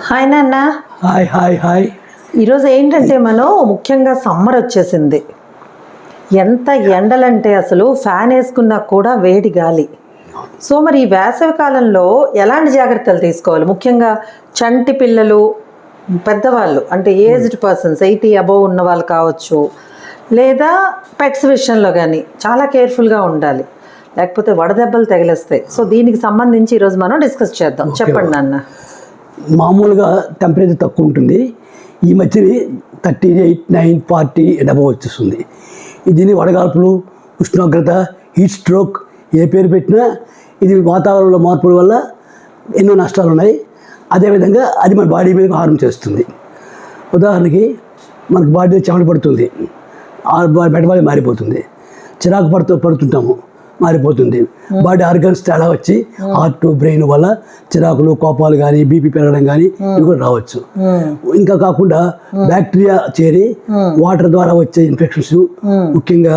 Hi నాన్న. Hi hi hi. ఈరోజు ఏంటంటే మనం ముఖ్యంగా సమ్మర్ వచ్చేసింది. ఎంత ఎండలంటే అసలు ఫ్యాన్ వేసుకున్నా కూడా వేడి గాలి. సో మరి ఈ వేసవి కాలంలో ఎలాంటి జాగ్రత్తలు తీసుకోవాలి? ముఖ్యంగా చంటి పిల్లలు, పెద్దవాళ్ళు అంటే ఏజ్డ్ పర్సన్స్ 80 అబోవ్ ఉన్న వాళ్ళు కావచ్చు, లేదా పెట్స్ విషయంలో కానీ చాలా కేర్ఫుల్గా ఉండాలి, లేకపోతే వడదెబ్బలు తగిలేస్తాయి. సో దీనికి సంబంధించి ఈరోజు మనం డిస్కస్ చేద్దాం. చెప్పండి నాన్న. మామూలుగా టెంపరేచర్ తక్కువ ఉంటుంది, ఈ మధ్యని 38, 9, 40 అబవ్ వచ్చేస్తుంది. దీని వడగాల్పులు, ఉష్ణోగ్రత, హీట్ స్ట్రోక్ ఏ పేరు పెట్టినా ఇది వాతావరణంలో మార్పుల వల్ల ఎన్నో నష్టాలు ఉన్నాయి. అదేవిధంగా అది మన బాడీ మీద హార్మ్ చేస్తుంది. ఉదాహరణకి మనకు బాడీ చెమట పడుతుంది, మెటబాలీ మారిపోతుంది, చిరాకు పడుతుంటాము, మారిపోతుంది. బాడీ ఆర్గన్స్ తేడా వచ్చి హార్ట్, బ్రెయిన్ వల్ల చిరాకులు, కోపాలు కానీ, బీపీ పెరగడం కానీ ఇవి కూడా రావచ్చు. ఇంకా కాకుండా బ్యాక్టీరియా చేరి వాటర్ ద్వారా వచ్చే ఇన్ఫెక్షన్స్, ముఖ్యంగా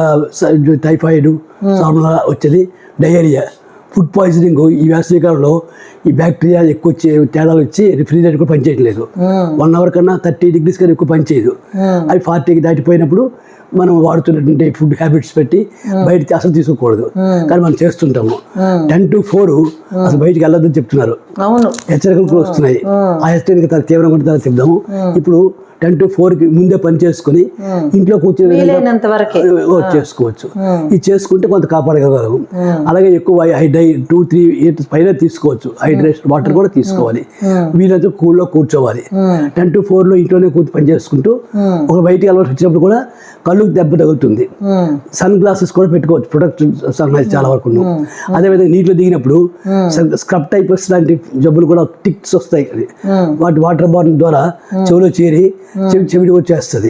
టైఫాయిడ్, సాల్మోనెల్లా వచ్చేది, డయేరియా, ఫుడ్ పాయిజనింగ్. ఈ వేసవికాలంలో ఈ బ్యాక్టీరియా ఎక్కువ వచ్చే తేడాలు వచ్చి రిఫ్రిజిరేటర్ కూడా పనిచేయట్లేదు. 1 అవర్ కన్నా 30 degrees కన్నా ఎక్కువ పనిచేయదు. అవి 40కి దాటిపోయినప్పుడు మనం వాడుతున్నటువంటి ఫుడ్ హ్యాబిట్స్ పెట్టి బయట అసలు తీసుకోకూడదు, కానీ మనం చేస్తుంటాము. 10 to 4 అసలు బయటికి వెళ్ళొద్దని చెప్తున్నారు, హెచ్చరికలు కూడా వస్తున్నాయి. ఆ హెచ్చరిక తీవ్రంగా ఉంటే చెప్దాము. ఇప్పుడు 10 to 4కి ముందే పని చేసుకుని ఇంట్లో కూర్చొని చేసుకోవచ్చు. ఇది చేసుకుంటే కొంత కాపాడగలము. అలాగే ఎక్కువ 2-3 years పైన తీసుకోవచ్చు. హైడ్రేషన్ వాటర్ కూడా తీసుకోవాలి. వీళ్ళతో కూల్లో కూర్చోవాలి. 10 to 4లో ఇంట్లోనే కూర్చొని పని చేసుకుంటూ ఒక బయటికి వెళ్ళవలసి వచ్చినప్పుడు కూడా కళ్ళుకి దెబ్బ తగులుతుంది. సన్ గ్లాసెస్ కూడా పెట్టుకోవచ్చు, ప్రొటెక్షన్ సన్ చాలా వరకు. అదేవిధంగా నీటిలో దిగినప్పుడు స్క్రబ్ టైపర్స్ లాంటి జబ్బులు కూడా టిక్స్ వస్తాయి. వాటి వాటర్ బాటిల్ ద్వారా చెవిలో చేరి చెవిటి వచ్చేస్తుంది.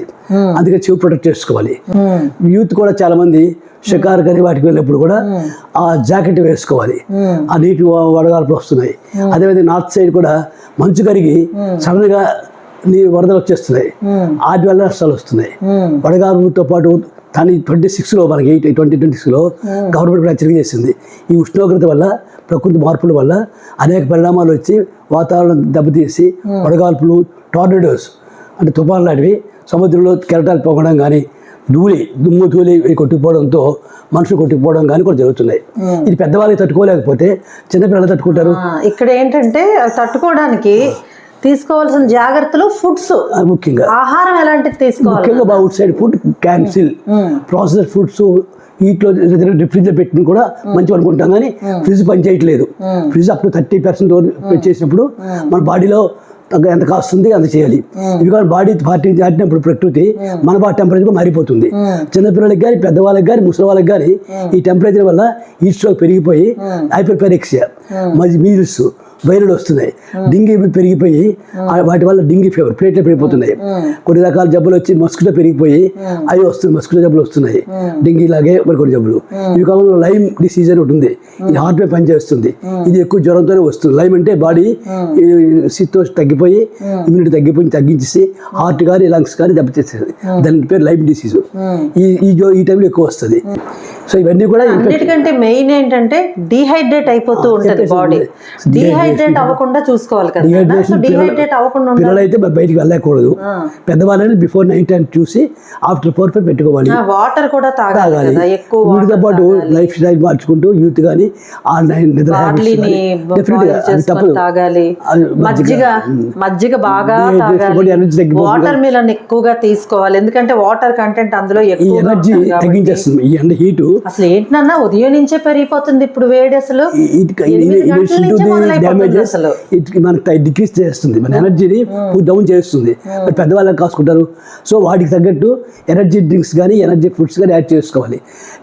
అందుకే చెవి ప్రొటెక్ట్ చేసుకోవాలి. యూత్ కూడా చాలా మంది షికారు కానీ వాటికి వెళ్ళినప్పుడు కూడా ఆ జాకెట్ వేసుకోవాలి. ఆ నీటి వడగాల్పులు వస్తున్నాయి. అదేవిధంగా నార్త్ సైడ్ కూడా మంచు కరిగి సడన్గా వరదలు వచ్చేస్తున్నాయి. వాటి వల్ల నష్టాలు వస్తున్నాయి. వడగాల్పులతో పాటు కానీ 26లో మనకి 2026లో గవర్నమెంట్ కూడా హెచ్చరిక చేసింది. ఈ ఉష్ణోగ్రత వల్ల, ప్రకృతి మార్పుల వల్ల అనేక పరిణామాలు వచ్చి వాతావరణం దెబ్బతీసి వడగాల్పులు, టార్నడోస్ అంటే తుఫాన్ లాంటివి, సముద్రంలో కెరటాలు పొగడం కానీ, దుమ్ము ధూళి కొట్టుకుపోవడంతో మనుషులు కొట్టుకుపోవడం కానీ కూడా జరుగుతున్నాయి. ఇది పెద్దవాళ్ళకి తట్టుకోలేకపోతే చిన్నపిల్లలు తట్టుకుంటారు. ఇక్కడ ఏంటంటే తట్టుకోవడానికి తీసుకోవాల్సిన జాగ్రత్తలు, ఫుడ్స్ ముఖ్యంగా ఆహారం ఎలాంటిది తీసుకోవాలి? ముఖ్యంగా out side food cancel, processed foods వీటిలో రిఫ్రిజిరేటర్ పెట్టిన కూడా మంచిగా అనుకుంటాం, కానీ ఫ్రిడ్జ్ పని చేయట్లేదు. ఫ్రిడ్జ్ అప్ టు 30% చేసినప్పుడు మన బాడీలో ఎంత కాస్తుంది అంత చేయాలి. ఎందుకంటే బాడీ 40 దాటినప్పుడు ప్రకృతి మన బాడీ టెంపరేచర్ మారిపోతుంది. చిన్నపిల్లలకి కానీ, పెద్దవాళ్ళకి కానీ, ముసలి వాళ్ళకి కానీ ఈ టెంపరేచర్ వల్ల హీట్ స్ట్రోక్ పెరిగిపోయి హైపర్పెరెక్సియా, మీల్స్, వైరల్ వస్తున్నాయి. డెంగీ పెరిగిపోయి వాటి వల్ల డెంగీ ఫీవర్, ప్లేట్లు పెరిగిపోతున్నాయి. కొన్ని రకాల జబ్బులు వచ్చి మస్కిటో పెరిగిపోయి అవి వస్తున్నాయి, మస్కిటో జబ్బులు వస్తున్నాయి. డెంగీ లాగే మరికొన్ని జబ్బులు. ఈ కాలంలో లైమ్ డిసీజ్ అని ఒకటి ఉంది. ఇది హార్ట్ మీద పనిచేస్తుంది. ఇది ఎక్కువ జ్వరంతోనే వస్తుంది. లైమ్ అంటే బాడీ శీతో తగ్గిపోయి ఇమ్యూనిటీ తగ్గించేసి హార్ట్ కానీ లంగ్స్ కానీ దెబ్బతీస్తుంది. దాని పేరు లైమ్ డిసీజ్. ఈ టైంలో ఎక్కువ వస్తుంది. సో ఇవన్నీ కూడా అన్నిటికంటే మెయిన్ ఏంటంటే డీహైడ్రేట్ అయిపోతూ ఉంటుంది బాడీ. డీహైడ్రేట్ అవ్వకుండా చూసుకోవాలి కదా. డీహైడ్రేట్ అవ్వకుండా పిల్లలైతే బయటికి వెళ్ళకూడదు. పెద్దవాళ్ళని బిఫోర్ 9 10 చూసి ఆఫ్టర్ 4 పెట్టుకోవాలి. వాటర్ కూడా తాగాలి. వీటితో పాటు లైఫ్ స్టైల్ మార్చుకుంటూ యూత్ కానీ తాగాలి. మజ్జిగ బాగా తాగాలి. వాటర్ మిలన్ ఎక్కువగా తీసుకోవాలి. ఎందుకంటే వాటర్ కంటెంట్ అందులో ఎక్కువ ఎనర్జీ తగ్గించేస్తుంది. ఈ ఎండ హీటు అసలు ఏంటన్నా ఉదయం నుంచే పెరిగిపోతుంది ఇప్పుడు వేడి. అసలు మనకి డిక్రీజ్ చేస్తుంది, మన ఎనర్జీని డౌన్ చేస్తుంది. పెద్దవాళ్ళకి కాసుకుంటారు. సో వాటికి తగ్గట్టు ఎనర్జీ డ్రింక్స్ కానీ, ఎనర్జీ ఫుడ్స్ కానీ యాడ్ చేసుకోవాలి.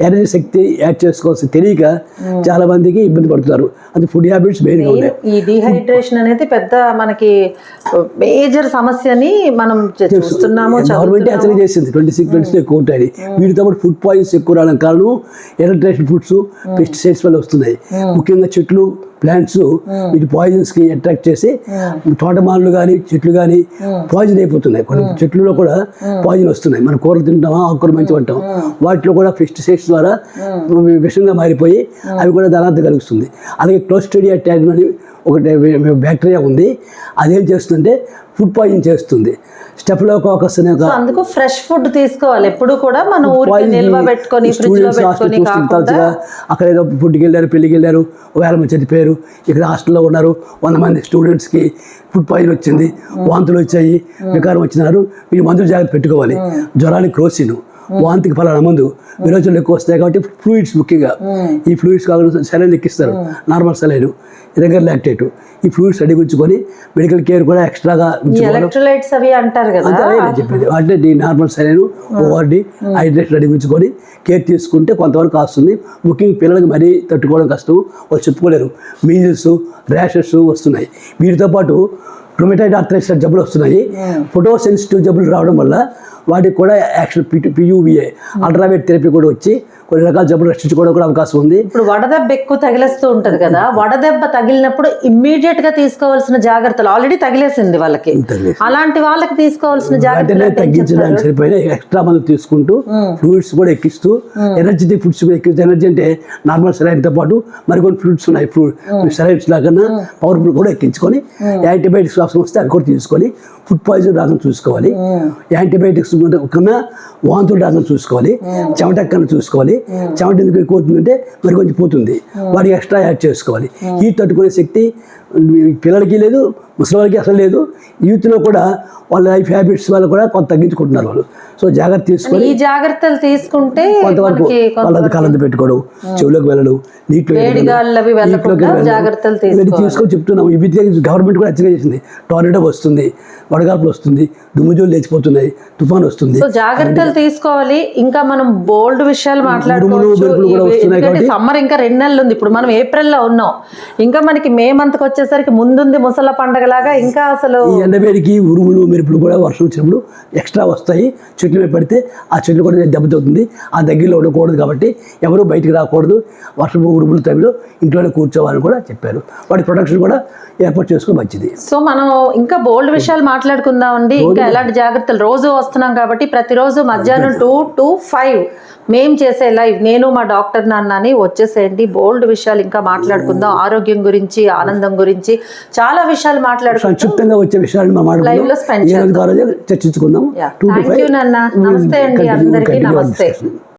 ఎనర్జీ శక్తి యాడ్ చేసుకోవాల్సి తెలియక చాలా మందికి ఇబ్బంది పడుతున్నారు. అది ఫుడ్ హ్యాబిట్స్ మెయిన్గా ఉన్నాయి. ఈ డీహైడ్రేషన్ అనేది పెద్ద మనకి మేజర్ సమస్యని మనం చూస్తున్నాము. గవర్నమెంట్ హెచ్చరిక చేసింది 26 ఎక్కువ ఉంటాయి. వీటితో పాటు ఫుడ్ పాయిజన్స్ ఎక్కువ రావడం కారణం ఎలక్ట్రిక్ ఫుడ్స్, పెస్టిసైడ్స్ వల్ల వస్తున్నాయి. ముఖ్యంగా చెట్లు ప్లాంట్స్ వీటి పాయిజన్స్కి అట్రాక్ట్ చేసి తోటమానులు కానీ చెట్లు కానీ పాయిజన్ అయిపోతున్నాయి. కొన్ని చెట్లలో కూడా పాయిజన్ వస్తున్నాయి. మన కూరలు తింటామా, ఆకుకూర మంచి ఉంటాం, వాటిలో కూడా పెస్టిసైడ్స్ ద్వారా విషంగా మారిపోయి అవి కూడా ధనార్థం కలుగుతుంది. అలాగే క్లోస్ట్రిడియా ట్యాగ్ అని ఒకటి బ్యాక్టీరియా ఉంది, అదేం చేస్తుందంటే ఫుడ్ పాయిజన్ చేస్తుంది. స్టెఫిలోకాకస్ అనే అందుకు ఫ్రెష్ ఫుడ్ తీసుకోవాలి ఎప్పుడు కూడా. మనం ఊరికి నిల్వ పెట్టుకొని ఫ్రిడ్జ్ లో పెట్టుకొని కాకుండా అక్కడ ఏదో ఫుడ్కి వెళ్ళారు, పెళ్ళికి వెళ్ళారు, 1000 మంది చనిపోయారు, ఇక్కడ హాస్టల్లో ఉన్నారు, 100 మంది స్టూడెంట్స్కి ఫుడ్ పాయిజన్ వచ్చింది, వాంతులు వచ్చాయి, వికారం వచ్చినారు, వీళ్ళు మందులు జాగ్రత్త పెట్టుకోవాలి. జ్వరానికి క్రోసిన్, వాంతికి ఫలానా మందు, విరోచనలు ఎక్కువ వస్తాయి కాబట్టి ఫ్లూయిడ్స్ ముఖ్యంగా. ఈ ఫ్లూయిడ్స్ కావాల్సిన సెలైన్ ఎక్కిస్తారు, నార్మల్ సెలైన్, రెగ్యులర్ లాక్టేట్. ఈ ఫ్లూయిడ్స్ అడిగించుకొని మెడికల్ కేర్ కూడా ఎక్స్ట్రాగా ఎలక్ట్రోలైట్స్ అవి అంటారు కదా, చెప్పేది అంటే నార్మల్ సెలైన్, ఓఆర్డి, హైడ్రేషన్ అడిగించుకొని కేర్ తీసుకుంటే కొంతవరకు వస్తుంది. ముఖ్యంగా పిల్లలకి మరీ తట్టుకోవడం కష్టం, వాళ్ళు చెప్పుకోలేరు. మీజిల్స్, ర్యాషెస్ వస్తున్నాయి. వీటితో పాటు రొమటైడ్ ఆర్థరైటిస్ జబ్బులు వస్తున్నాయి. ఫోటో సెన్సిటివ్ జబ్బులు రావడం వల్ల వాటికి కూడా యాక్షన్ PUVA అల్ట్రావైట్ థెరపీ కూడా వచ్చి కొన్ని రకాల జబ్బులు రక్షించుకోవడం కూడా అవకాశం ఉంది. ఇప్పుడు వడదెబ్బ ఎక్కువ తగిలేస్తూ ఉంటది కదా, వడదెబ్బ తగిలినప్పుడు ఇమ్మీడియట్ గా తీసుకోవాల్సిన జాగ్రత్తలు, ఆల్రెడీ తగిలేసింది వాళ్ళకి, అలాంటి వాళ్ళకి తీసుకోవాల్సిన జాగ్రత్తలు తగ్గించడానికి సరిపోయిన ఎక్స్ట్రా మందులు తీసుకుంటూ ఫ్లూయిడ్స్ కూడా ఎక్కిస్తూ, ఎనర్జెటిక్ ఫుడ్స్ కూడా ఎక్కిస్తూ, ఎనర్జీ అంటే నార్మల్ సెలైన్తో పాటు మరికొన్ని ఫ్రూట్స్ ఉన్నాయి, సెలైన్స్ లాగా పవర్ఫుల్ కూడా ఎక్కించుకొని, యాంటీబయాటిక్స్ అవసరం వస్తే అవి కూడా తీసుకొని ఫుడ్ పాయిజన్ రాకుండా చూసుకోవాలి. యాంటీబయాటిక్స్ కన్నా వాంతులు రాకుండా చూసుకోవాలి. చెమట కన్నా చూసుకోవాలి. చెమట ఎందుకు ఎక్కువ అవుతుందంటే మరి కొంచెం పోతుంది, వాడికి ఎక్స్ట్రా యాడ్ చేసుకోవాలి. హీట్ తట్టుకునే శక్తి పిల్లలకి లేదు, ముసలివాళ్ళకి అసలు లేదు. యూత్లో కూడా వాళ్ళ లైఫ్ హ్యాబిట్స్ వల్ల కూడా కొంత తగ్గించుకుంటున్నారు వాళ్ళు. సో జాగ్రత్త తీసుకొని ఈ జాగ్రత్తలు తీసుకుంటే కొంతవరకు వాళ్ళది కళ్ళది పెట్టుకోవడం, చెవులోకి వెళ్ళడం, నీటిలో తీసుకొని చెప్తున్నాం. ఇవి గవర్నమెంట్ కూడా హెచ్చరిక చేసింది. టోర్నడో వస్తుంది, వడగాల్పులు వస్తుంది, దుమ్ముజోలు లేచిపోతున్నాయి, తుఫాన్ వస్తుంది, జాగ్రత్తలు తీసుకోవాలి. ఇంకా మనం బోల్డ్ విషయాలు మాట్లాడుకోవచ్చు. సమ్మర్ ఇంకా 2 నెలలు ఉంది. ఇప్పుడు మనం ఏప్రిల్లో ఉన్నాం, ఇంకా మనకి మే మంత్కి వచ్చేసరికి ముందుంది ముసల పండగలాగా. ఇంకా అసలు ఈ ఎండవేడికి ఉరుములు మెరుపులు కూడా వర్షం వచ్చినప్పుడు ఎక్స్ట్రా వస్తాయి. చెట్లు మీద పడితే ఆ చెట్లు కూడా దెబ్బతవుతుంది. ఆ దగ్గరలో ఉండకూడదు కాబట్టి ఎవరు బయటికి రాకూడదు. వర్షపు ఉరుములు తమిలో ఇంట్లోనే కూర్చోవాలని కూడా చెప్పారు. వాటి ప్రొటెక్షన్ కూడా ఏర్పాటు చేసుకో మంచిది. సో మనం ఇంకా బోల్డ్ విషయాలు మాట్లాడుకుందామండి. ఇంకా ఎలాంటి జాగ్రత్తలు రోజు వస్తున్నాం కాబట్టి ప్రతిరోజు మధ్యాహ్నం 2 to 5 మేము చేసే లైవ్, నేను మా డాక్టర్ నాన్నని వచ్చేసేయండి. బోల్డ్ విషయాలు ఇంకా మాట్లాడుకుందాం. ఆరోగ్యం గురించి, ఆనందం గురించి చాలా విషయాలు మాట్లాడుకుందాం. సంక్షిప్తంగా వచ్చే విషయాలు లైవ్ లో స్పెండ్ చేద్దాం, చర్చించుకుందాం. థ్యాంక్ యూ నాన్న. నమస్తే అండి అందరికీ. నమస్తే.